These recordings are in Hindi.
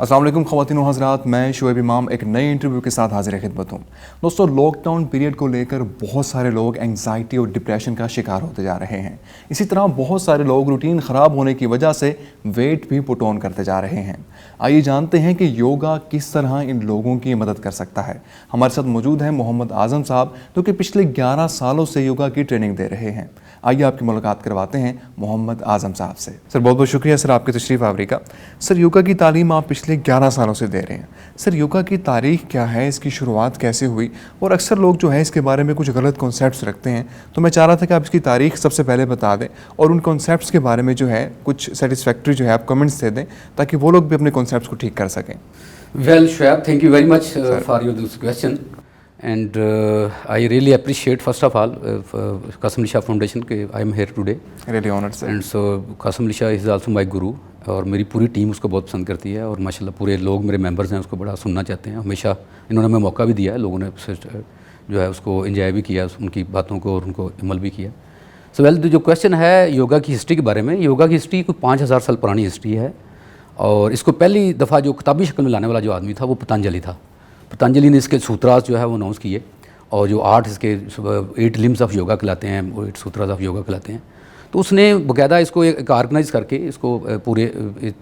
अस्सलाम वालेकुम ख़वातीन व हज़रात, मैं शुएब इमाम एक नए इंटरव्यू के साथ हाजिर खिदमत हूँ। दोस्तों, लॉकडाउन पीरियड को लेकर बहुत सारे लोग एंग्जाइटी और डिप्रेशन का शिकार होते जा रहे हैं। इसी तरह बहुत सारे लोग रूटीन ख़राब होने की वजह से वेट भी पुट ऑन करते जा रहे हैं। आइए जानते हैं कि योगा किस तरह इन लोगों की मदद कर सकता है। हमारे साथ मौजूद हैं मोहम्मद आज़म साहब, जो कि पिछले 11 सालों से योगा की ट्रेनिंग दे रहे हैं। आइए आपकी मुलाकात करवाते हैं मोहम्मद आज़म साहब से। सर, बहुत बहुत शुक्रिया सर आपकी तशरीफ़ आवरी का। सर, योगा की तालीम आप पिछले 11 सालों से दे रहे हैं। सर, योगा की तारीख क्या है, इसकी शुरुआत कैसे हुई? और अक्सर लोग जो है इसके बारे में कुछ गलत कॉन्सेप्ट्स रखते हैं, तो मैं चाह रहा था कि आप इसकी तारीख सबसे पहले बता दें और उन कॉन्सेप्ट्स के बारे में जो है कुछ सेटिस्फैक्ट्री जो है आप कमेंट्स दे दें, ताकि वो लोग भी अपने कॉन्सेप्ट्स को ठीक कर सकें। Well, Shoaib, thank you very much for your this question, and I really appreciate first of all Qasim Shah Foundation कि I am here today. Really honored sir. And so Qasim Shah is also my guru और मेरी पूरी टीम उसको बहुत पसंद करती है और माशाल्लाह पूरे लोग मेरे मेंबर्स हैं उसको बड़ा सुनना चाहते हैं। हमेशा इन्होंने हमें मौका भी दिया है, लोगों ने जो है उसको एंजॉय भी किया, उनकी बातों को और उनको अमल भी किया। सो वेल, जो क्वेश्चन है योगा की हिस्ट्री के बारे में, योगा की हिस्ट्री कोई 5000 साल पुरानी हिस्ट्री है और इसको पहली दफ़ा जो किताबी शक्ल में लाने वाला जो आदमी था वो पतंजलि था। पतंजलि ने इसके सूत्रास जो है वो अनाउंस किए और जो 8 इसके 8 लिम्स ऑफ योगा कहलाते हैं, 8 सूत्रास ऑफ योगा कहलाते हैं। तो उसने बाकायदा इसको एक ऑर्गेनाइज़ करके इसको पूरे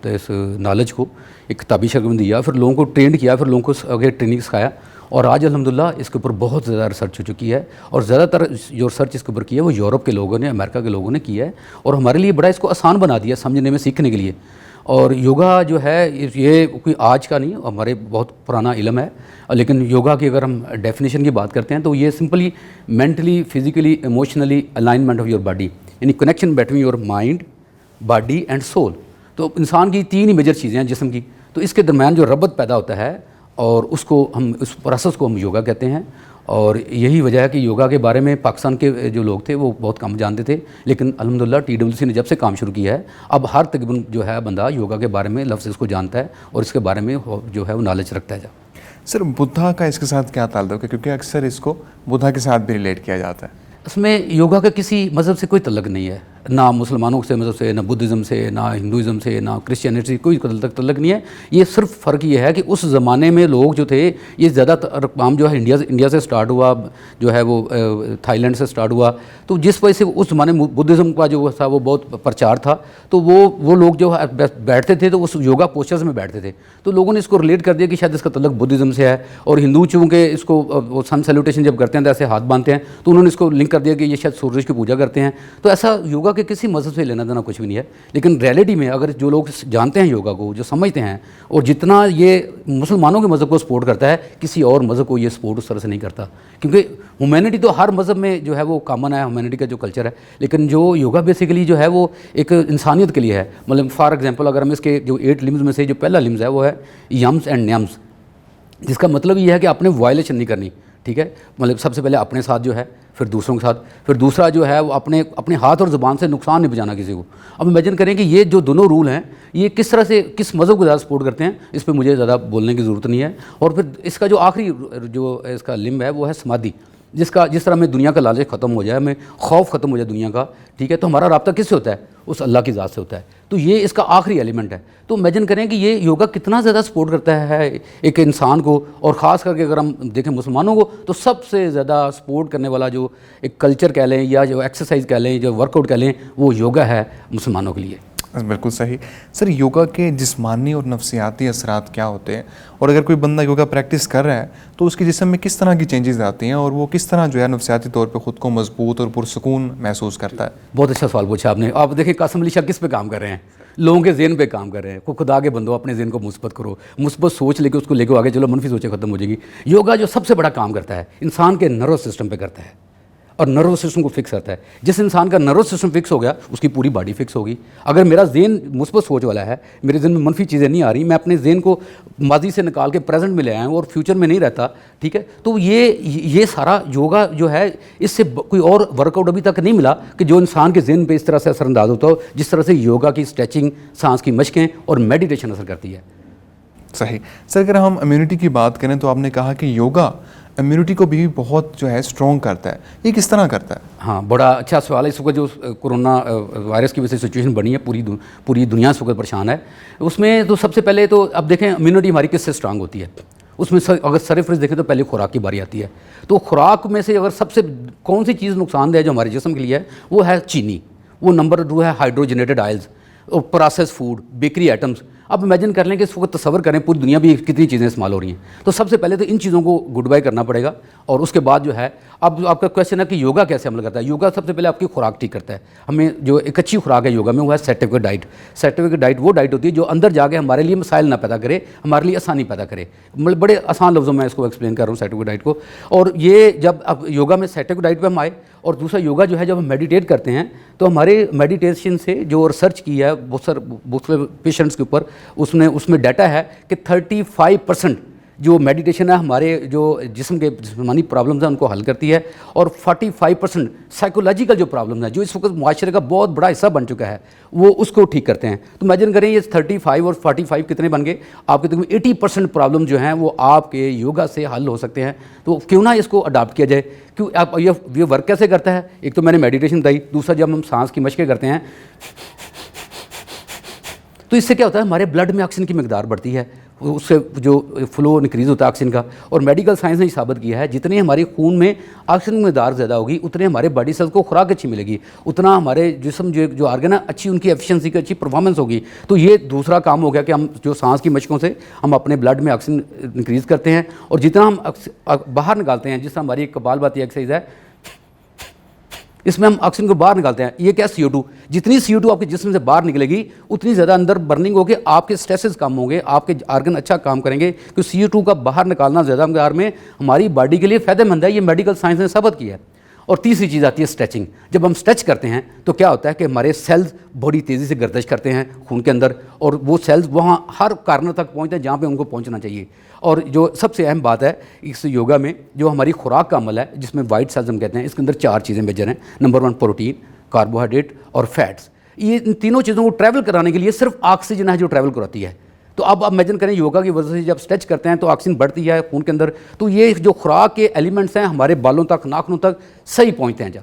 इस नॉलेज को एक किताबी शक्ल में दिया, फिर लोगों को ट्रेंड किया, फिर लोगों को आगे ट्रेनिंग सिखाया और आज अल्हम्दुलिल्लाह इसके ऊपर बहुत ज़्यादा रिसर्च हो चुकी है और ज़्यादातर जो रिसर्च इसके ऊपर की है वो यूरोप के लोगों ने, अमेरिका के लोगों ने किया है और हमारे लिए बड़ा इसको आसान बना दिया समझने में, सीखने के लिए। और योगा जो है ये कोई आज का नहीं, हमारे बहुत पुराना इल्म है, लेकिन योगा की अगर हम डेफिनेशन की बात करते हैं तो ये simply mentally, physically, emotionally alignment of your body, यानी connection between your mind, body and soul. तो इंसान की 3 ही मेजर चीज़ें हैं जिस्म की, तो इसके दरमियान जो रबत पैदा होता है और उसको हम, उस प्रोसेस को हम योगा कहते हैं। और यही वजह है कि योगा के बारे में पाकिस्तान के जो लोग थे वो बहुत कम जानते थे, लेकिन अल्हम्दुलिल्लाह TWC ने जब से काम शुरू किया है अब हर तकरीबन जो है बंदा योगा के बारे में लफ्ज़ इसको जानता है और इसके बारे में जो है वो नॉलेज रखता है। सर, बुद्धा का इसके साथ क्या ताल्लुक है, क्योंकि अक्सर इसको बुद्धा के साथ भी रिलेट किया जाता है? इसमें योगा का किसी मज़हब से कोई तल्लुक़ नहीं है, ना मुसलमानों से मज़हब से, ना बुद्धिज़्म से, ना हिंदुज़म से, ना क्रिश्चियनिटी से, कोई तल्लुक़ नहीं है। ये सिर्फ फ़र्क ये है कि उस ज़माने में लोग जो थे ये ज़्यादातर काम जो है इंडिया से स्टार्ट हुआ, जो है वो थाईलैंड से स्टार्ट हुआ, तो जिस वजह से उस ज़माने में बुद्धिज़्म का जो था वो बहुत प्रचार था, तो वो लोग जो है बैठते थे तो उस योगा पोस्चर्स में बैठते थे, तो लोगों ने इसको रिलेट कर दिया कि शायद इसका तल्लुक़ बुद्धिज़्म से है। और हिंदू चूँकि इसको सन सैल्यूटेशन जब करते हैं तो ऐसे हाथ बांधते हैं, तो उन्होंने इसको लिंक कर दिया कि ये शायद सूरज की पूजा करते हैं। तो ऐसा योगा के किसी मज़हब से लेना देना कुछ भी नहीं है, लेकिन रियलिटी में अगर जो लोग जानते हैं योगा को, जो समझते हैं, और जितना ये मुसलमानों के मज़हब को सपोर्ट करता है, किसी और मज़हब को ये सपोर्ट उस तरह से नहीं करता, क्योंकि ह्यूमैनिटी तो हर मज़हब में जो है वो कॉमन है, ह्यूमैनिटी का जो कल्चर है, लेकिन जो योगा बेसिकली जो है वो एक इंसानियत के लिए है। मतलब फॉर एग्जांपल अगर हम इसके जो 8 लिम्स में से जो पहला लिम्स है वो है यम्स एंड न्यम्स, जिसका मतलब ये है कि आपने वायलेशन नहीं करनी, ठीक है। मतलब सबसे पहले अपने साथ जो है, फिर दूसरों के साथ, फिर दूसरा जो है वो अपने हाथ और ज़ुबान से नुकसान नहीं पहुंचाना किसी को। अब इमेजिन करें कि ये जो दोनों रूल हैं ये किस तरह से, किस मज़हब को ज़्यादा सपोर्ट करते हैं, इस पर मुझे ज़्यादा बोलने की ज़रूरत नहीं है। और फिर इसका जो आखिरी जो इसका लिम्ब है वो है समाधि, जिस तरह में दुनिया का लालच ख़त्म हो जाए, हमें खौफ ख़त्म हो जाए दुनिया का, ठीक है, तो हमारा राब्ता किससे होता है? उस अल्लाह की ज़ात से होता है। तो ये इसका आखिरी एलिमेंट है। तो इमेजिन करें कि ये योगा कितना ज़्यादा सपोर्ट करता है एक इंसान को, और ख़ास करके अगर हम देखें मुसलमानों को, तो सबसे ज़्यादा सपोर्ट करने वाला जो एक कल्चर कह लें या जो एक्सरसाइज कह लें, जो वर्कआउट कह लें, वो योगा है मुसलमानों के लिए। बिल्कुल सही। सर, योगा के जिस्मानी और नफ्सियाती असरात क्या होते हैं, और अगर कोई बंदा योगा प्रैक्टिस कर रहा है तो उसके जिस्म में किस तरह की चेंजेस आती हैं और वो किस तरह जो है नफ्सियाती तौर पे ख़ुद को मजबूत और पुरसकून महसूस करता है? बहुत अच्छा सवाल पूछा आपने। आप देखिए कासिम अली शाह किस पे काम कर रहे हैं? लोगों के ज़हन पे काम कर रहे हैं। को खुदा के बंदो अपने ज़हन को मुस्बत करो, मुस्बत सोच लेके उसको लेके आगे चलो, मनफी सोचें ख़त्म हो जाएगी। योगा जो सबसे बड़ा काम करता है इंसान के नर्वस सिस्टम पे करता है और नर्वस सिस्टम को फिक्स करता है। जिस इंसान का नर्वस सिस्टम फिक्स हो गया उसकी पूरी बॉडी फिक्स होगी। अगर मेरा ज़हन मुस्बत सोच वाला है, मेरे ज़हन में मनफी चीज़ें नहीं आ रही, मैं अपने ज़हन को माजी से निकाल के प्रेजेंट में ले आया हूँ और फ्यूचर में नहीं रहता, ठीक है, तो ये सारा योगा जो है, इससे कोई और वर्कआउट अभी तक नहीं मिला कि जो इंसान के ज़हन पे इस तरह से असरअंदाज होता हो जिस तरह से योगा की स्ट्रेचिंग, सांस की मशकें और मेडिटेशन असर करती है। सही। सर अगर हम इम्यूनिटी की बात करें तो आपने कहा कि योगा इम्यूनिटी को भी बहुत जो है स्ट्रॉन्ग करता है, ये किस तरह करता है? हाँ, बड़ा अच्छा सवाल है। इस वक्त जो कोरोना वायरस की वजह से सिचुएशन बनी है, पूरी दुनिया इस वक्त परेशान है। उसमें तो सबसे पहले तो अब देखें इम्यूनिटी हमारी किससे स्ट्रांग होती है। उसमें अगर सरफरेज देखें तो पहले खुराक की बारी आती है। तो खुराक में से अगर सबसे कौन सी चीज़ नुकसानदेह है जो हमारे जिस्म के लिए है, वो है चीनी। वो नंबर 2 है हाइड्रोजनेटेड ऑयल्स और प्रोसेस फूड, बेकरी आइटम्स। अब इमेजिन कर लें कि इस वक्त तस्वर करें पूरी दुनिया भी कितनी चीज़ें इस्तेमाल हो रही हैं। तो सबसे पहले तो इन चीज़ों को गुड बाय करना पड़ेगा। और उसके बाद जो है, अब आपका क्वेश्चन है कि योगा कैसे अमल करता है। योगा सबसे पहले आपकी खुराक ठीक करता है। हमें जो एक अच्छी खुराक है योगा में, वो है सेटिफिक डाइट। सेटिफिक डाइट वो डाइट होती है जो अंदर जाके हमारे लिए मसाइल ना पैदा करे, हमारे लिए आसानी पैदा करे। मतलब बड़े आसान लफ्ज़ों में इसको एक्सप्लेन कर रहा हूँ सेटिफिक डाइट को। और ये जब अब योगा में सेटिफिक डाइट पर हम आए, और दूसरा योगा जो है जब हम मेडिटेट करते हैं तो हमारे मेडिटेशन से जो रिसर्च की है बहुत सारे पेशेंट्स के ऊपर, उसमें डाटा है कि 35% जो मेडिटेशन है हमारे जो जिस्म के जिस्मानी प्रॉब्लम्स हैं उनको हल करती है। और 45% साइकोलॉजिकल जो प्रॉब्लम्स हैं जो इस वक्त माशरे का बहुत बड़ा हिस्सा बन चुका है, वो उसको ठीक करते हैं। तो इमेजिन करें ये 35 और 45 कितने बन गए, आपके तक 80% प्रॉब्लम जो हैं वो आपके योगा से हल हो सकते हैं। तो क्यों ना इसको अडॉप्ट किया जाए। क्यों आप ये वर्क कैसे करता है? एक तो मैंने मेडिटेशन बताई, दूसरा जब हम सांस की मशकें करते हैं तो इससे क्या होता है, हमारे ब्लड में ऑक्सीजन की मिकदार बढ़ती है, उससे जो फ्लो इंक्रीज़ होता है ऑक्सीजन का। और मेडिकल साइंस ने साबित किया है जितनी हमारे खून में ऑक्सीजन की मिकदार ज़्यादा होगी, उतने हमारे बॉडी सेल्स को खुराक अच्छी मिलेगी, उतना हमारे जिस्म जो ऑर्गन है अच्छी, उनकी एफिशिएंसी की अच्छी परफॉर्मेंस होगी। तो ये दूसरा काम हो गया कि हम जो सांस की मशकों से हम अपने ब्लड में ऑक्सीजन इंक्रीज़ करते हैं। और जितना हम बाहर निकालते हैं, जिस तरह हमारी कपालभाति एक्सरसाइज है, इसमें हम ऑक्सीजन को बाहर निकालते हैं। ये क्या CO2, जितनी CO2 आपके जिस्म से बाहर निकलेगी उतनी ज़्यादा अंदर बर्निंग होगी, आपके स्ट्रेसेस कम होंगे, आपके ऑर्गन अच्छा काम करेंगे। क्योंकि CO2 का बाहर निकालना ज़्यादा मकदार में हमारी बॉडी के लिए फ़ायदेमंद है, ये मेडिकल साइंस ने साबित किया है। और तीसरी चीज़ आती है स्ट्रेचिंग। जब हम स्ट्रेच करते हैं तो क्या होता है कि हमारे सेल्स बड़ी तेज़ी से गर्दिश करते हैं खून के अंदर, और वो सेल्स वहाँ हर कॉर्नर तक पहुँचते हैं जहाँ पे उनको पहुँचना चाहिए। और जो सबसे अहम बात है इस योगा में, जो हमारी खुराक का अमल है जिसमें वाइट सेल्स हम कहते हैं, इसके अंदर 4 चीज़ें मेजर हैं। नंबर 1 प्रोटीन, कार्बोहाइड्रेट और फैट्स। ये इन तीनों चीज़ों को ट्रैवल कराने के लिए सिर्फ ऑक्सीजन है जो ट्रैवल कराती है। तो अब आप इमेजिन करें योगा की वजह से जब स्ट्रेच करते हैं तो ऑक्सीजन बढ़ती है खून के अंदर, तो ये जो खुराक के एलिमेंट्स हैं हमारे बालों तक, नाखूनों तक सही पहुंचते हैं जा।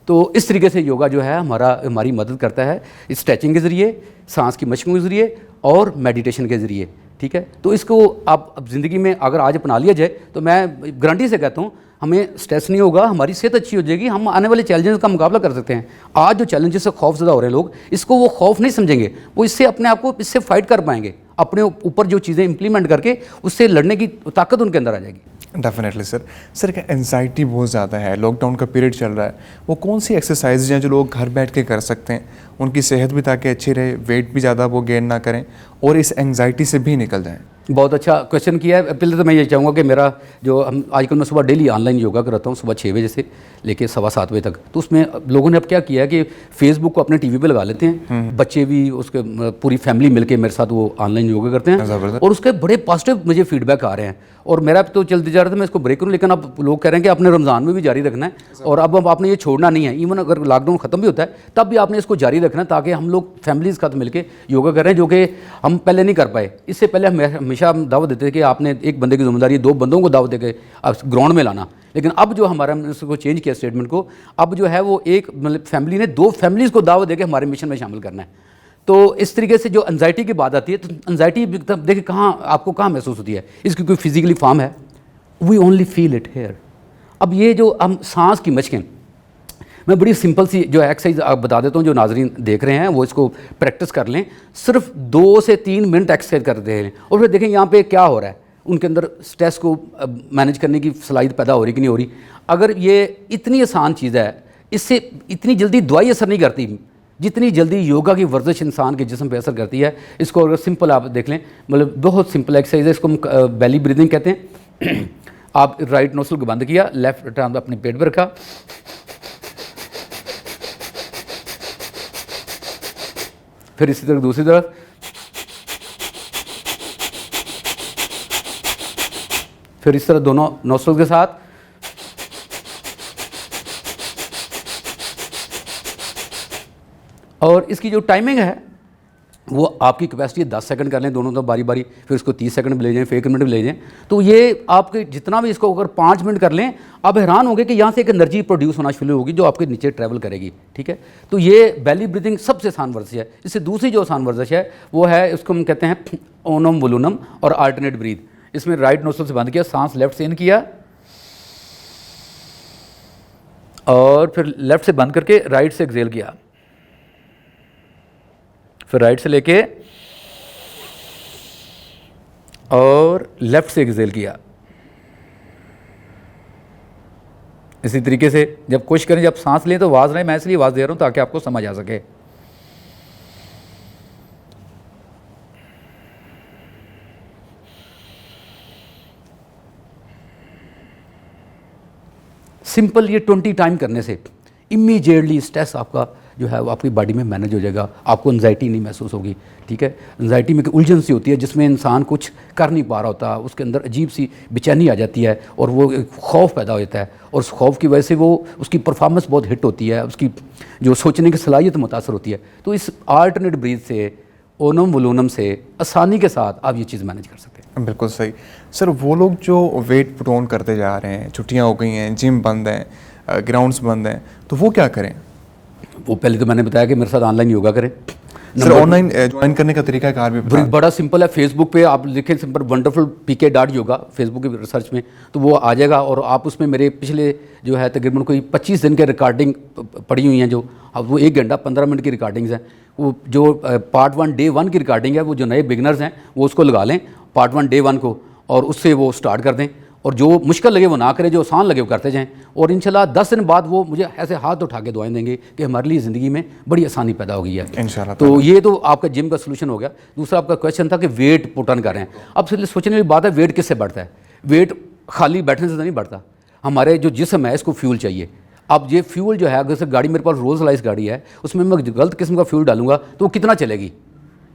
तो इस तरीके से योगा जो है हमारी मदद करता है स्ट्रेचिंग के ज़रिए, सांस की मशकों के ज़रिए और मेडिटेशन के ज़रिए। ठीक है, तो इसको आप अब ज़िंदगी में अगर आज अपना लिया जाए तो मैं गारंटी से कहता हूँ हमें स्ट्रेस नहीं होगा, हमारी सेहत अच्छी हो जाएगी, हम आने वाले चैलेंजेस का मुकाबला कर सकते हैं। आज जो चैलेंजेस से खौफ ज़्यादा हो रहे हैं लोग, इसको वो खौफ नहीं समझेंगे, वो इससे अपने आप को इससे फाइट कर पाएंगे, अपने ऊपर जो चीज़ें इंप्लीमेंट करके उससे लड़ने की ताकत उनके अंदर आ जाएगी। डेफिनेटली सर क्या एंजाइटी बहुत ज़्यादा है, लॉकडाउन का पीरियड चल रहा है, वो कौन सी एक्सरसाइज हैं जो लोग घर बैठ के कर सकते हैं, उनकी सेहत भी ताकि अच्छी रहे, वेट भी ज़्यादा वो गेन ना करें और इस एंजाइटी से भी निकल जाएं? बहुत अच्छा क्वेश्चन किया है। पहले तो मैं ये चाहूँगा कि मेरा जो आजकल मैं सुबह डेली ऑनलाइन योगा कराता हूँ, सुबह 6 बजे से लेके 7:15 बजे तक। तो उसमें लोगों ने अब क्या किया है कि फेसबुक को अपने टीवी पे लगा लेते हैं, बच्चे भी, उसके पूरी फैमिली मिलके मेरे साथ वो ऑनलाइन योगा करते हैं और उसके बड़े पॉजिटिव मुझे फीडबैक आ रहे हैं। और मेरा तो चलते जा रहा था, मैं इसको ब्रेक करूँ, लेकिन अब लोग कह रहे हैं कि आपने रमज़ान में भी जारी रखना है और अब आपने ये छोड़ना नहीं है। इवन अगर लॉकडाउन ख़त्म भी होता है तब भी आपने इसको जारी रखना है, ताकि हम लोग फैमिलीज़ के साथ मिलकर योगा कर रहे हैं, जो कि हम पहले नहीं कर पाए। इससे पहले हम हमेशा दावत देते थे कि आपने एक बंदे की जिम्मेदारी 2 बंदों को दावत देकर ग्राउंड में लाना, लेकिन अब जो हमारा इसको चेंज किया स्टेटमेंट को, अब जो है वो एक मतलब फैमिली ने 2 फैमिलीज़ को दावत देकर हमारे मिशन में शामिल करना है। तो इस तरीके से जो एंजाइटी की बात आती है, तो एंजाइटी देखिए आपको कहाँ महसूस होती है, इसकी कोई फिजिकली फॉर्म है, we only feel it here. अब ये जो हम सांस की मशकें, मैं बड़ी सिंपल सी जो एक्सरसाइज आप बता देता हूँ, जो नाजरीन देख रहे हैं वो इसको प्रैक्टिस कर लें। सिर्फ 2 से 3 मिनट एक्सरसाइज करते हैं और फिर देखें यहाँ पे क्या हो रहा है, उनके अंदर स्ट्रेस को मैनेज करने की सलाहियत पैदा हो रही कि नहीं हो रही। अगर ये इतनी आसान चीज़ है, इससे इतनी जल्दी दवाई असर नहीं करती जितनी जल्दी योगा की वर्जिश इंसान के जिस्म पे असर करती है। इसको अगर सिंपल आप देख लें, मतलब बहुत सिंपल एक्सरसाइज है, इसको हम बेली ब्रीदिंग कहते हैं। आप राइट नोस्ट्रिल को बंद किया, लेफ्ट हैंड अपने पेट पर रखा, फिर इसी तरह दूसरी तरफ, फिर इस तरह दोनों नोस्ट्रिल के साथ, और इसकी जो टाइमिंग है वो आपकी कैपेसिटी 10 सेकंड कर लें दोनों तो बारी बारी, फिर उसको 30 सेकंड भी ले जाएं, फिर 1 मिनट भी ले जाएं, तो ये आपके जितना भी इसको अगर 5 मिनट कर लें, आप हैरान होंगे कि यहाँ से एक एनर्जी प्रोड्यूस होना शुरू होगी जो आपके नीचे ट्रैवल करेगी। ठीक है, तो ये बेली ब्रीथिंग सबसे आसान वर्जिश है। इससे दूसरी जो आसान वर्जिश है वो है, उसको हम कहते हैं ओनम वुलूनम और अल्टरनेट ब्रीथ। इसमें राइट नोस्ट्रल से बंद किया, सांस लेफ्ट से इन किया और फिर लेफ्ट से बंद करके राइट से एक्सहेल किया, फिर राइट से लेके और लेफ्ट से एक्सहेल किया। इसी तरीके से जब कोशिश करें, जब सांस लें तो आवाज़ नहीं, मैं इसलिए आवाज़ दे रहा हूं ताकि आपको समझ आ सके। सिंपल ये 20 टाइम करने से इमीडिएटली स्ट्रेस आपका जो है वो आपकी बॉडी में मैनेज हो जाएगा, आपको एंजाइटी नहीं महसूस होगी। ठीक है, एंजाइटी में उलझन सी होती है जिसमें इंसान कुछ कर नहीं पा रहा होता, उसके अंदर अजीब सी बेचैनी आ जाती है और वो एक खौफ पैदा हो जाता है, और उस खौफ की वजह से वो उसकी परफॉर्मेंस बहुत हिट होती है, उसकी जो सोचने की सलाहियत मुतासर होती है। तो इस अल्टरनेट ब्रीथ से, ओनम वुलूनम से आसानी के साथ आप ये चीज़ मैनेज कर सकते हैं। बिल्कुल सही। सर वो लोग जो वेट पुट ऑन करते जा रहे हैं, छुट्टियां हो गई हैं, जिम बंद हैं, ग्राउंड्स बंद हैं, तो वो क्या करें? वो पहले तो मैंने बताया कि मेरे साथ ऑनलाइन योगा करें। सर ऑनलाइन ज्वाइन करने का तरीका कार भी बड़ा सिंपल है। फेसबुक पे आप लिखें सिंपल वंडरफुल PK.yoga फेसबुक की रिसर्च में, तो वो आ जाएगा और आप उसमें मेरे पिछले जो है तकरीबन कोई 25 दिन के रिकॉर्डिंग पड़ी हुई हैं, जो अब वो 1 घंटा 15 मिनट की रिकॉर्डिंग्स हैं। वो जो पार्ट 1 डे 1 की रिकॉर्डिंग है, वो जो नए बिगनर्स हैं वो उसको लगा लें पार्ट 1 डे 1 को, और उससे वो स्टार्ट कर दें, और जो मुश्किल लगे वो ना करें, जो आसान लगे वो करते जाएं, और इंशाल्लाह 10 दिन बाद वो मुझे ऐसे हाथ उठा के दुआएं देंगे कि हमारे लिए ज़िंदगी में बड़ी आसानी पैदा हो गई है इंशाल्लाह। तो ये तो आपका जिम का सोल्यूशन हो गया। दूसरा आपका क्वेश्चन था कि वेट पुट ऑन कर रहे हैं। अब सिर्फ सोचने वाली बात है, वेट किससे बढ़ता है? वेट खाली बैठने से तो नहीं बढ़ता, हमारे जो जिस्म है इसको फ्यूल चाहिए। अब ये फ्यूल जो है, अगर से गाड़ी मेरे पास रोल्स रॉयस गाड़ी है, उसमें मैं गलत किस्म का फ्यूल डालूंगा तो वो कितना चलेगी?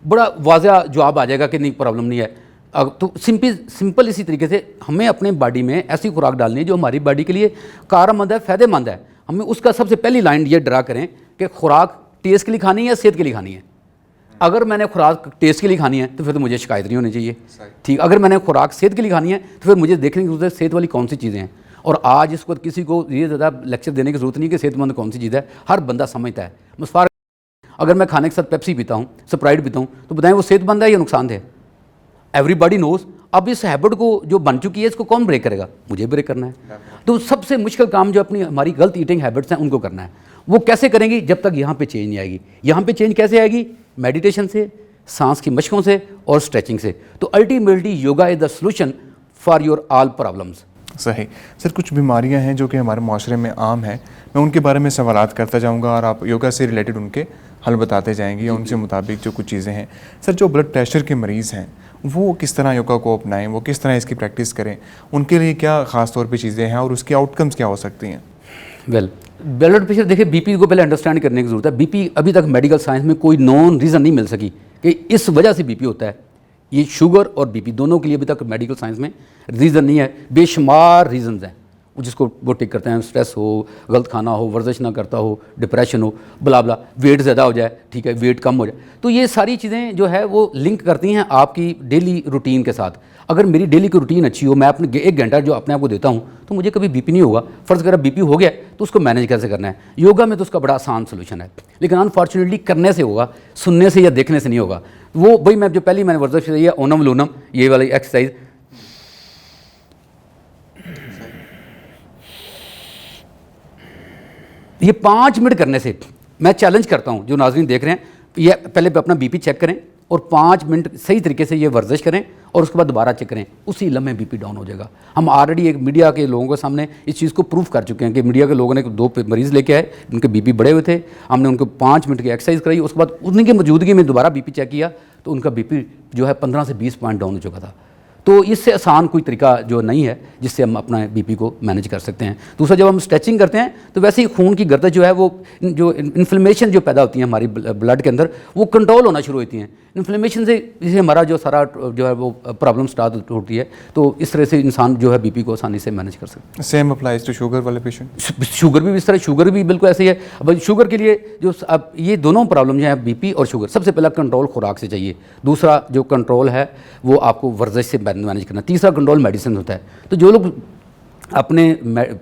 बड़ा वाज़ह जवाब आ जाएगा कि नहीं, प्रॉब्लम नहीं है। तो सिंपल इसी तरीके से हमें अपने बॉडी में ऐसी खुराक डालनी है जो हमारी बॉडी के लिए कारआमद है, फ़ायदेमंद है। हमें उसका सबसे पहली लाइन ये ड्रा करें कि खुराक टेस्ट के लिए खानी है या सेहत के लिए खानी है। अगर मैंने खुराक टेस्ट के लिए खानी है तो फिर तो मुझे शिकायत नहीं होनी चाहिए। ठीक, अगर मैंने खुराक सेहत के लिए खानी है तो फिर मुझे देखने की जरूरत है सेहत वाली कौन सी चीज़ें हैं। और आज इस वक्त किसी को ये ज़्यादा लेक्चर देने की ज़रूरत नहीं कि सेहतमंद कौन सी चीज़ है, हर बंदा समझता है। मुस्फार, अगर मैं खाने के साथ पेप्सी पीता हूँ, स्प्राइट पीता हूँ, तो बताएं वो सेहतमंद है या नुकसानदेह? Everybody knows. अब इस हैबिट को जो बन चुकी है इसको कौन ब्रेक करेगा? मुझे ब्रेक करना है। तो सबसे मुश्किल काम जो अपनी हमारी गलत ईटिंग हैबिट्स हैं उनको करना है। वो कैसे करेंगी? जब तक यहाँ पे चेंज नहीं आएगी। यहाँ पे चेंज कैसे आएगी? मेडिटेशन से, सांस की मशकों से और स्ट्रेचिंग से। तो ultimately yoga is the solution for your all problems. सही। सर कुछ बीमारियां हैं जो कि हमारे माशरे में आम हैं, मैं उनके बारे में सवालात करता जाऊंगा और आप योगा से रिलेटेड उनके हल बताते जाएंगे या उनसे मुताबिक जो कुछ चीज़ें हैं। सर जो ब्लड प्रेशर के मरीज़ हैं वो किस तरह योगा को अपनाएं, वो किस तरह इसकी प्रैक्टिस करें, उनके लिए क्या ख़ास तौर पे चीज़ें हैं और उसके आउटकम्स क्या हो सकती हैं? ब्लड प्रेशर देखिए, बीपी को पहले अंडरस्टैंड करने की ज़रूरत है। बीपी अभी तक मेडिकल साइंस में कोई नॉन रीज़न नहीं मिल सकी कि इस वजह से बीपी होता है। ये शुगर और बीपी दोनों के लिए अभी तक मेडिकल साइंस में रीज़न नहीं है। बेशुमार रीज़न्स हैं जिसको वो टिक करते हैं, स्ट्रेस हो, गलत खाना हो, वर्जिश ना करता हो, डिप्रेशन हो, बला बला, वेट ज़्यादा हो जाए, ठीक है, वेट कम हो जाए। तो ये सारी चीज़ें जो है वो लिंक करती हैं आपकी डेली रूटीन के साथ। अगर मेरी डेली की रूटीन अच्छी हो, मैं अपने 1 घंटा जो अपने आप को देता हूँ, तो मुझे कभी बीपी नहीं होगा। फ़र्ज़ अगर बीपी हो गया तो उसको मैनेज कैसे करना है? योगा में तो उसका बड़ा आसान सोल्यूशन है, लेकिन अनफॉर्चुनेटली करने से होगा, सुनने से या देखने से नहीं होगा। वो भाई मैं जो पहली मैंने वर्जिश बताई है ओनम लूनम, ये वाली एक्सरसाइज, ये 5 मिनट करने से मैं चैलेंज करता हूँ जो नाज़रीन देख रहे हैं, ये पहले अपना बीपी चेक करें और 5 मिनट सही तरीके से ये वर्जिश करें और उसके बाद दोबारा चेक करें, उसी लम्हे बीपी डाउन हो जाएगा। हम ऑलरेडी एक मीडिया के लोगों के सामने इस चीज़ को प्रूफ कर चुके हैं कि मीडिया के लोगों ने 2 मरीज़ लेके आए, उनके बीपी बढ़े हुए थे, हमने उनको 5 मिनट की एक्सरसाइज कराई, उसके बाद उनकी मौजूदगी में दोबारा बीपी चेक किया तो उनका बीपी जो है 15 से 20 पॉइंट डाउन हो चुका था। तो इससे आसान कोई तरीका जो नहीं है जिससे हम अपना बीपी को मैनेज कर सकते हैं। दूसरा, जब हम स्ट्रेचिंग करते हैं तो वैसे ही खून की गर्दश जो है वो जो इन्फ्लेमेशन जो पैदा होती है हमारी ब्लड के अंदर, वो कंट्रोल होना शुरू होती हैं। इन्फ्लेमेशन से इसे हमारा जो सारा जो है वो प्रॉब्लम स्टार्ट होती है। तो इस तरह से इंसान जो है बीपी को आसानी से मैनेज कर सकते हैं। सेम अप्लाइज टू शुगर वाले पेशेंट? शुगर भी इस तरह, शुगर भी बिल्कुल ऐसे ही है। अब शुगर के लिए जो अब ये दोनों प्रॉब्लम जो है बीपी और शुगर, सबसे पहला कंट्रोल खुराक से चाहिए। दूसरा जो कंट्रोल है वो आपको वर्जिश से मैनेज करना। तीसरा कंट्रोल मेडिसिन होता है। तो जो लोग अपने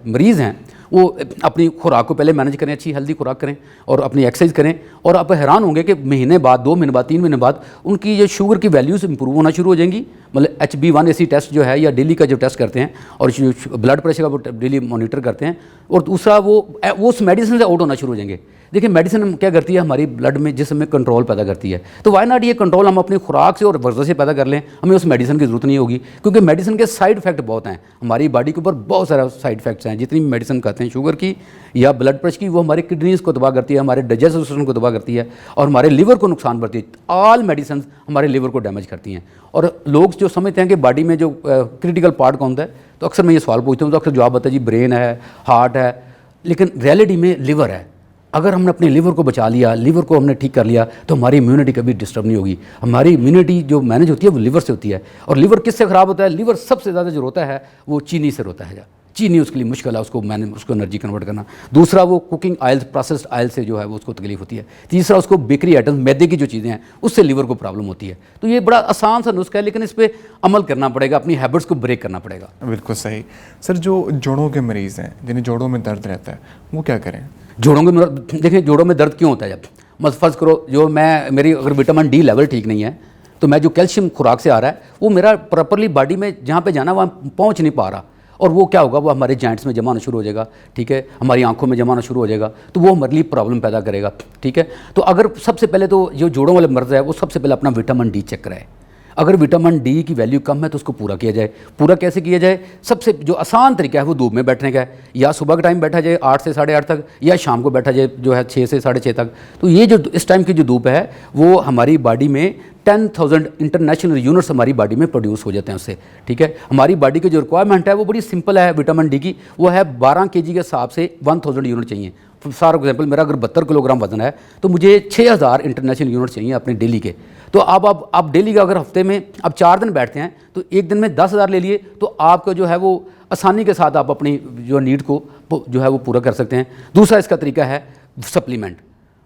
मरीज़ हैं वो अपनी खुराक को पहले मैनेज करें, अच्छी हेल्दी खुराक करें और अपनी एक्सरसाइज करें, और आप हैरान होंगे कि महीने बाद, 2 महीने बाद, 3 महीने बाद उनकी जो शुगर की वैल्यूज़ इंप्रूव होना शुरू हो जाएंगी। मतलब HB1AC टेस्ट जो है या डेली का जो टेस्ट करते हैं और ब्लड प्रेशर का वो डेली मॉनिटर करते हैं। और दूसरा वो उस मेडिसिन से आउट होना शुरू हो जाएंगे। देखिए मेडिसिन क्या करती है, हमारी ब्लड में जिसम में कंट्रोल पैदा करती है। तो वाई नॉट ये कंट्रोल हम अपनी खुराक से और वर्जिश से पैदा कर लें, हमें उस मेडिसिन की ज़रूरत नहीं होगी। क्योंकि मेडिसिन के साइड इफेक्ट बहुत हैं, हमारी बॉडी के ऊपर बहुत सारे साइड इफेक्ट्स हैं। जितनी मेडिसिन खाते हैं शुगर की या ब्लड प्रेशर की, वो हमारे किडनीज़ को तबाह करती है, हमारे डाइजेस्टिव सिस्टम को तबाह करती है और हमारे लिवर को नुकसान करती है। ऑल मेडिसिन हमारे लिवर को डैमेज करती हैं। और लोग जो समझते हैं कि बॉडी में जो क्रिटिकल पार्ट कौन होता है, तो अक्सर मैं ये सवाल पूछता हूँ तो अक्सर जवाब आता है जी ब्रेन है, हार्ट है, लेकिन रियलिटी में लिवर है। अगर हमने अपने लिवर को बचा लिया, लिवर को हमने ठीक कर लिया, तो हमारी इम्यूनिटी कभी डिस्टर्ब नहीं होगी। हमारी इम्यूनिटी जो मैनेज होती है वो लिवर से होती है। और लिवर किससे ख़राब होता है? लिवर सबसे ज़्यादा जो रोता है वो चीनी से रोता है। चीनी उसके लिए मुश्किल है, उसको एनर्जी कन्वर्ट करना। दूसरा, वो कुकिंग ऑयल्स, प्रोसेस्ड ऑयल से जो है वो उसको तकलीफ होती है। तीसरा, उसको बेकरी आइटम्स, मैदे की जो चीज़ें हैं उससे लिवर को प्रॉब्लम होती है। तो ये बड़ा आसान सा नुस्खा है, लेकिन इस पर अमल करना पड़ेगा, अपनी हैबिट्स को ब्रेक करना पड़ेगा। बिल्कुल सही। सर, जो जोड़ों के मरीज़ हैं, जिन्हें जोड़ों में दर्द रहता है, वो क्या करें? जोड़ों में देखिए, जोड़ों में दर्द क्यों होता है? जब फर्ज करो जो मेरी अगर विटामिन डी लेवल ठीक नहीं है, तो मैं जो कैल्शियम खुराक से आ रहा है वो मेरा प्रॉपरली बॉडी में जहाँ पे जाना वहाँ पहुँच नहीं पा रहा, और वो क्या होगा, वो हमारे जॉइंट्स में जमा होना शुरू हो जाएगा। ठीक है, हमारी आंखों में जमा होना शुरू हो जाएगा, तो वो हमारे लिए प्रॉब्लम पैदा करेगा। ठीक है, तो अगर सबसे पहले तो जो जोड़ों वाले मर्ज है वो सबसे पहले अपना विटामिन डी चेक कराए। अगर विटामिन डी की वैल्यू कम है तो उसको पूरा किया जाए। पूरा कैसे किया जाए? सबसे जो आसान तरीका है वो धूप में बैठने का है। या सुबह का टाइम बैठा जाए 8 से 8:30 तक, या शाम को बैठा जाए जो है 6 से 6:30 तक। तो ये जो इस टाइम की जो धूप है वो हमारी बॉडी में 10,000 इंटरनेशनल यूनिट्स हमारी बॉडी में प्रोड्यूस हो जाते हैं उससे। ठीक है, हमारी बॉडी की जो रिक्वायरमेंट है वो बड़ी सिंपल है विटामिन डी की, वो है 12 kg के हिसाब से 1000 यूनिट चाहिए। फॉर एग्जाम्पल, मेरा अगर 72 किलोग्राम वजन है तो मुझे 6000 इंटरनेशनल यूनिट चाहिए अपने डेली के। तो अब आप डेली का अगर हफ्ते में आप 4 दिन बैठते हैं तो एक दिन में 10,000 ले लिए, तो आपका जो है वो आसानी के साथ आप अपनी जो नीड को जो है वो पूरा कर सकते हैं। दूसरा इसका तरीका है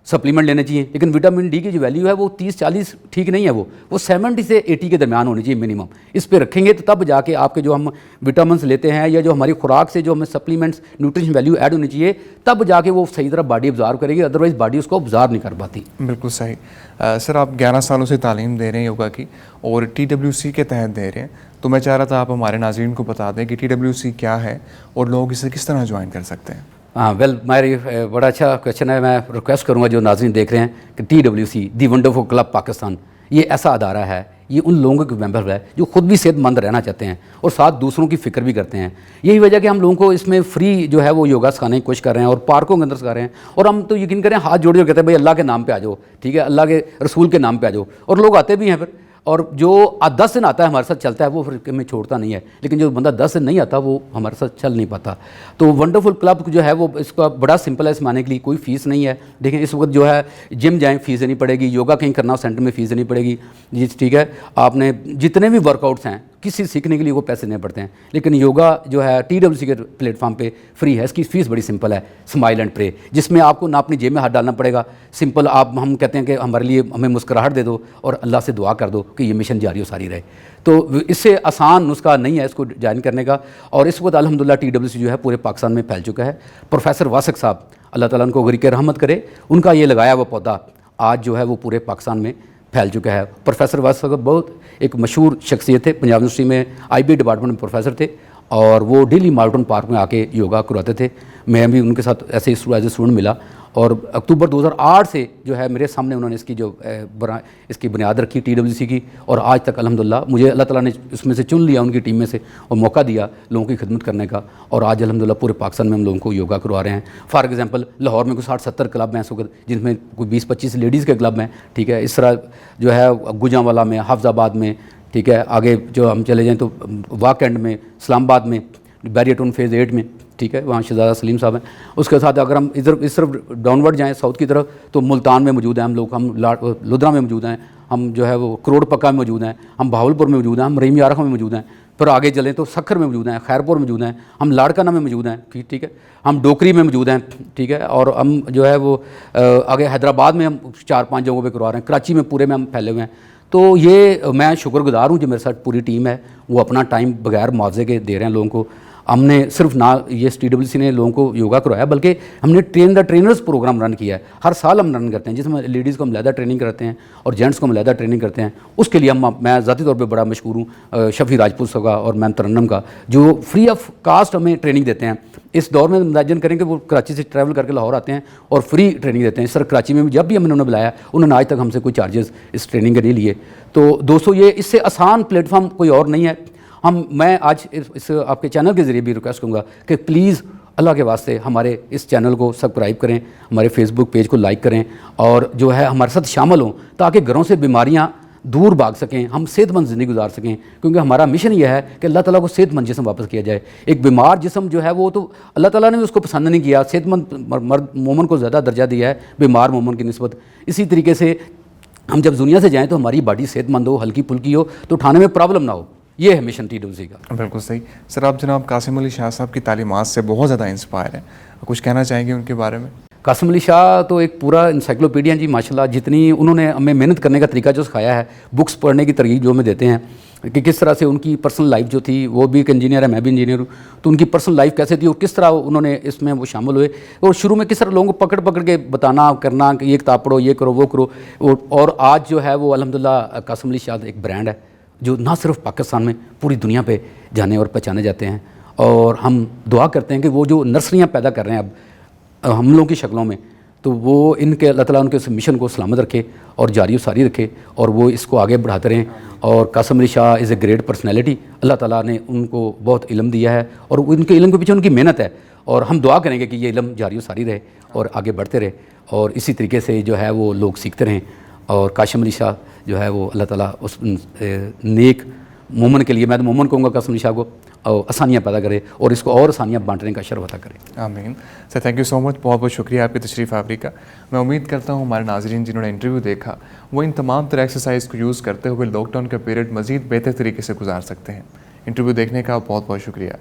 सप्लीमेंट लेने चाहिए, लेकिन विटामिन डी की जो वैल्यू है वो 30-40 ठीक नहीं है, वो 70 से 80 के दरमियान होनी चाहिए मिनिमम। इस पे रखेंगे तो तब जाके आपके जो हम विटामिन लेते हैं या जो हमारी खुराक से जो हमें सप्लीमेंट्स न्यूट्रिशन वैल्यू ऐड होनी चाहिए, तब जाके वो सही तरह बॉडी ऑब्जर्व करेगी, अदरवाइज बॉडी उसको ऑब्जर्व नहीं कर पाती। बिल्कुल सही। सर, आप 11 सालों से तालीम दे रहे हैं योगा की और TWC के तहत दे रहे हैं, तो मैं चाह रहा था आप हमारे नाज़रीन को बता दें कि TWC क्या है और लोग इसे किस तरह ज्वाइन कर सकते हैं। हाँ, मेरी बड़ा अच्छा क्वेश्चन है। मैं रिक्वेस्ट करूँगा जो नाज़रीन देख रहे हैं कि TWC दी वंडरफुल क्लब पाकिस्तान, ये ऐसा अदारा है, ये उन लोगों के मेंबर है जो खुद भी सेहतमंद रहना चाहते हैं और साथ दूसरों की फ़िक्र भी करते हैं। यही वजह कि हम लोगों को इसमें फ्री जो है वो योगा सिखाने की कोशिश कर रहे हैं और पार्कों के अंदर सिखा रहे हैं। और हम तो यकीन करें हाथ जोड़ के कहते हैं भाई अल्लाह के नाम पे आ जाओ, ठीक है, अल्लाह के रसूल के नाम पे आ जाओ, और लोग आते भी हैं फिर। और जो 10 दिन आता है हमारे साथ चलता है वो फिर हमें छोड़ता नहीं है, लेकिन जो बंदा 10 दिन नहीं आता वो हमारे साथ चल नहीं पाता। तो वंडरफुल क्लब जो है वो इसका बड़ा सिंपल है, इस माने के लिए कोई फ़ीस नहीं है। देखें इस वक्त जो है जिम जाएँ फ़ीस देनी पड़ेगी, योगा कहीं करना हो सेंटर में फ़ीस देनी पड़ेगी जी। ठीक है, आपने जितने भी वर्कआउट्स हैं किसी सीखने के लिए वो पैसे देने पड़ते हैं, लेकिन योगा जो है TWC के प्लेटफॉर्म पे फ्री है। इसकी फ़ीस बड़ी सिंपल है, स्माइल एंड प्रे, जिसमें आपको ना अपनी जेब में हाथ डालना पड़ेगा। सिंपल हम कहते हैं कि हमारे लिए हमें मुस्कुराहट दे दो और अल्लाह से दुआ कर दो कि ये मिशन जारी हो सारी रहे। तो इससे आसान नुस्खा नहीं है इसको ज्वाइन करने का। और इस वक्त अल्हम्दुलिल्लाह TWC जो है पूरे पाकिस्तान में फैल चुका है। प्रोफेसर वासक साहब, अल्लाह ताला उनको गरीक रहमत करे, उनका ये लगाया हुआ पौधा आज जो है वो पूरे पाकिस्तान में फैल चुका है। प्रोफेसर वासक बहुत एक मशहूर शख्सियत थे, पंजाब यूनिवर्सिटी में IB डिपार्टमेंट में प्रोफेसर थे और वो डेली माल्टन पार्क में आके योगा करवाते थे। मैं भी उनके साथ ऐसे एज ए स्टूडेंट मिला और अक्टूबर 2008 से जो है मेरे सामने उन्होंने इसकी बुनियाद रखी TWC की, और आज तक अल्हम्दुलिल्लाह मुझे अल्लाह ताला ने उसमें से चुन लिया उनकी टीम में से और मौका दिया लोगों की खिदमत करने का। और आज अल्हम्दुलिल्लाह पूरे पाकिस्तान में हम लोगों को योगा करवा रहे हैं। फॉर एग्जांपल लाहौर में कोई 60-70 क्लब हैं इस वक्त, जिनमें कोई 20-25 लेडीज़ के क्लब हैं। ठीक है, इस तरह जो है गुजरांवाला में, हाफजाबाद में, ठीक है। आगे जो हम चले जाएँ तो वाक एंड में इस्लामाबाद में बैरियर टाउन फेज़ 8 में, ठीक है, वहाँ शहजादा सलीम साहब हैं। उसके साथ अगर हम इधर इस तरफ डाउनवर्ड जाएँ साउथ की तरफ तो मुल्तान में मौजूद हैं हम लोग, हम लुधियाना में मौजूद हैं, हम जो है वो करोड़ पक्का में मौजूद हैं, हम बहावलपुर में मौजूद हैं, हम रहीम यारखा में मौजूद हैं। फिर आगे चलें तो सखर में मौजूद हैं, खैरपुर में मौजूद हैं, हम लाड़काना में मौजूद हैं, ठीक है, हम डोकरी में मौजूद हैं, ठीक है, और हम जो है वो आगे हैदराबाद में हम 4-5 जगहों पे करवा रहे हैं, कराची में पूरे में हम फैले हुए हैं। तो ये मैं शुक्रगुजार हूँ जो मेरे साथ पूरी टीम है, वो अपना टाइम बगैर मुआवजे के दे रहे हैं लोगों को। हमने सिर्फ ना ये TWC ने लोगों को योगा करवाया, बल्कि हमने train the trainers program run किया है। हर साल हम रन करते हैं, जिसमें लेडीज़ को हम अलहदा ट्रेनिंग करते हैं और जेंट्स को हम अलहदा ट्रेनिंग करते हैं। उसके लिए मैं ज़ाती तौर पे बड़ा मशहूर हूँ शफ़ी राजपूत साहब का और मैम तरन्नम का, जो फ्री ऑफ कास्ट हमें ट्रेनिंग देते हैं। इस दौर में इमेजिन करें कि वो कराची से ट्रैवल करके लाहौर आते हैं और फ्री ट्रेनिंग देते हैं। सर कराची में भी जब भी हमने उन्हें बुलाया, उन्होंने आज तक हमसे कोई चार्जेस इस ट्रेनिंग के नहीं लिए। तो दोस्तों, ये इससे आसान प्लेटफॉर्म कोई और नहीं है। मैं आज इस आपके चैनल के ज़रिए भी रिक्वेस्ट करूँगा कि प्लीज़ अल्लाह के वास्ते हमारे इस चैनल को सब्सक्राइब करें, हमारे फेसबुक पेज को लाइक करें और जो है हमारे साथ शामिल हों, ताकि घरों से बीमारियां दूर भाग सकें, हम सेहतमंद ज़िंदगी गुजार सकें। क्योंकि हमारा मिशन यह है कि अल्लाह ताला को सेहतमंद जिस्म वापस किया जाए। एक बीमार जिस्म जो है वो तो अल्लाह ताला ने भी उसको पसंद नहीं किया, सेहतमंद मर्द मोमन को ज़्यादा दर्जा दिया है बीमार मोमन की निस्बत। इसी तरीके से हम जब दुनिया से जाएँ तो हमारी बॉडी सेहतमंद हो, हल्की फुल्की हो, तो उठाने में प्रॉब्लम ना हो। ये है मिशन TWC का। बिल्कुल सही। सर, आप जनाब कासिम अली शाह साहब की तालीमात से बहुत ज़्यादा इंस्पायर हैं, कुछ कहना चाहेंगे उनके बारे में? कासिम अली शाह तो एक पूरा इंसाइक्लोपीडिया जी माशाल्लाह। जितनी उन्होंने हमें मेहनत करने का तरीका जो सिखाया है, बुक्स पढ़ने की तरकीब जो हमें देते हैं कि किस तरह से उनकी पर्सनल लाइफ जो थी, वो भी एक इंजीनियर है, मैं भी इंजीनियर हूँ, तो उनकी पर्सनल लाइफ कैसे थी और किस तरह उन्होंने इसमें वो शामिल हुए और शुरू में किस तरह लोगों को पकड़ पकड़ के बताना करना कि ये किताब पढ़ो, ये करो, वो करो। और आज जो है वो अल्हम्दुलिल्लाह कासिम अली शाह एक ब्रांड है जो ना सिर्फ पाकिस्तान में पूरी दुनिया पे जाने और पहचाने जाते हैं। और हम दुआ करते हैं कि वो जो नर्सरियाँ पैदा कर रहे हैं अब हमलों की शक्लों में, तो वो इनके अल्लाह ताला उनके इस मिशन को सलामत रखे और जारी सारी रखे और वो इसको आगे बढ़ाते रहें। और Qasim Ali Shah is a great personality. Allah ताला ने उनको बहुत इल्म दिया है और उनके इल्म के पीछे उनकी मेहनत है और हम दुआ करेंगे कि ये इल्म जारी सारी रहे और आगे बढ़ते रहे और इसी तरीके से जो है वो लोग सीखते रहें। और कासिम अली शाह जो है वो अल्लाह ताला उस नेक मोमन के लिए, मैं तो मोमन कहूँगा कासिम अली शाह को, और आसानियाँ पैदा करे और इसको और आसानियाँ बांटने का शर्फ अता करे। आमीन। Sir, thank you so much, बहुत बहुत शुक्रिया आपकी तशरीफ़ आवरी का। मैं उम्मीद करता हूँ हमारे नाज़रीन जिन्होंने इंटरव्यू देखा वो इन तमाम तरह एक्सरसाइज को यूज़ करते हुए लॉकडाउन का पीरियड मज़ीद बेहतर तरीके से गुजार सकते हैं। इंटरव्यू देखने का बहुत बहुत शुक्रिया।